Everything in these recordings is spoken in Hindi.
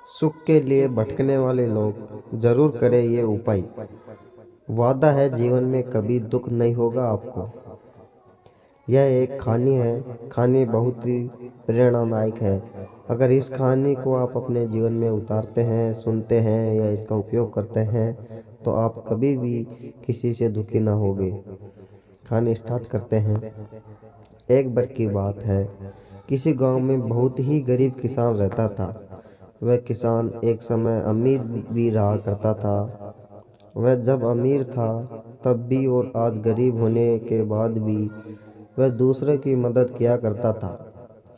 सुख के लिए भटकने वाले लोग जरूर करें ये उपाय। वादा है जीवन में कभी दुख नहीं होगा आपको। यह एक कहानी है। कहानी बहुत ही प्रेरणादायक है। अगर इस कहानी को आप अपने जीवन में उतारते हैं, सुनते हैं या इसका उपयोग करते हैं तो आप कभी भी किसी से दुखी ना होगे। कहानी स्टार्ट करते हैं। एक बार की बात है, किसी गांव में बहुत ही गरीब किसान रहता था। वह किसान एक समय अमीर भी रहा करता था। वह जब अमीर था तब भी और आज गरीब होने के बाद भी वह दूसरों की मदद किया करता था।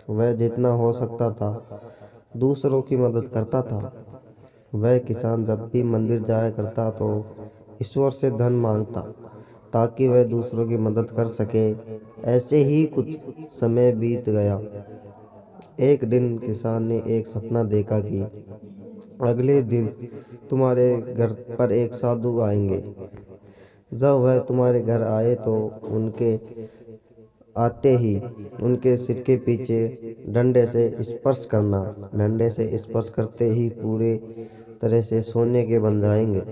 वह जितना हो सकता था दूसरों की मदद करता था। वह किसान जब भी मंदिर जाया करता तो ईश्वर से धन मांगता ताकि वह दूसरों की मदद कर सके। ऐसे ही कुछ समय बीत गया। एक दिन किसान ने एक सपना देखा कि अगले दिन तुम्हारे घर पर एक साधु आएंगे। जब वह तुम्हारे घर आए तो उनके आते ही उनके सिर के पीछे डंडे से स्पर्श करना। डंडे से स्पर्श करते ही पूरे तरह से सोने के बन जाएंगे।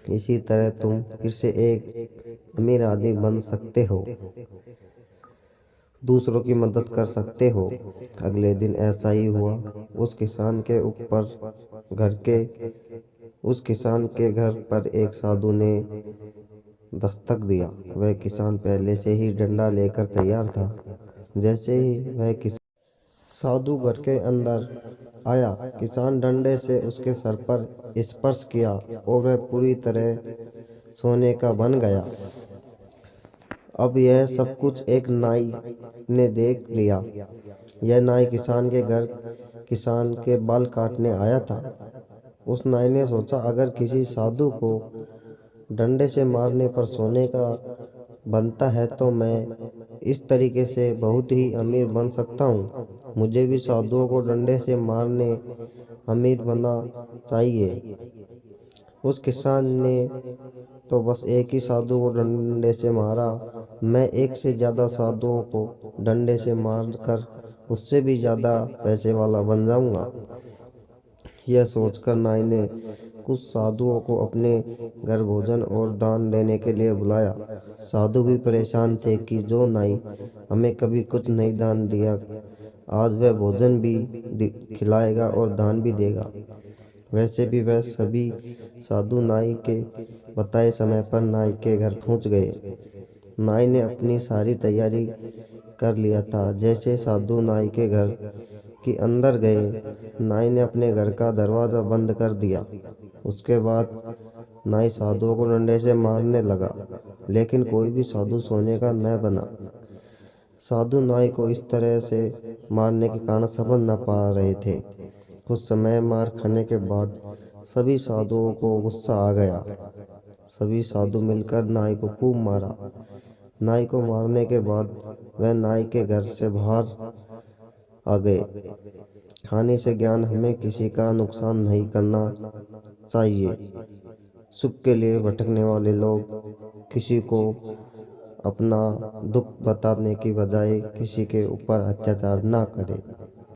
इसी तरह तुम फिर से एक अमीर आदमी बन सकते हो, दूसरों की मदद कर सकते हो। अगले दिन ऐसा ही हुआ। उस किसान के घर पर एक साधु ने दस्तक दिया। वह किसान पहले से ही डंडा लेकर तैयार था। जैसे ही वह साधु घर के अंदर आया, किसान डंडे से उसके सर पर स्पर्श किया और वह पूरी तरह सोने का बन गया। अब यह सब कुछ एक नाई ने देख लिया। यह नाई किसान के घर किसान के बाल काटने आया था। उस नाई ने सोचा, अगर किसी साधु को डंडे से मारने पर सोने का बनता है तो मैं इस तरीके से बहुत ही अमीर बन सकता हूँ। मुझे भी साधुओं को डंडे से मारने अमीर बनना चाहिए। उस किसान ने तो बस एक ही साधु को डंडे से मारा। मैं एक से ज्यादा साधुओं को डंडे से मारकर उससे भी ज्यादा पैसे वाला बन जाऊंगा। यह सोचकर नाई ने कुछ साधुओं को अपने घर भोजन और दान देने के लिए बुलाया। साधु भी परेशान थे कि जो नाई हमें कभी कुछ नहीं दान दिया, आज वह भोजन भी खिलाएगा और दान भी देगा। वैसे भी वह सभी साधु नाई के बताए समय पर नाई के घर पहुंच गए। नाई ने अपनी सारी तैयारी कर लिया था। जैसे साधु नाई के घर के अंदर गए, नाई ने अपने घर का दरवाजा बंद कर दिया। उसके बाद नाई साधुओं को डंडे से मारने लगा, लेकिन कोई भी साधु सोने का न बना। साधु नाई को इस तरह से मारने के कारण समझ न पा रहे थे। कुछ समय मार खाने के बाद सभी साधुओं को गुस्सा आ गया। सभी साधु मिलकर नाई को खूब मारा। नाई को मारने के बाद वह नाई के घर से बाहर आ गए। कहानी से ज्ञान, हमें किसी का नुकसान नहीं करना चाहिए। सुख के लिए भटकने वाले लोग किसी को अपना दुख बताने की बजाय किसी के ऊपर अत्याचार ना करें।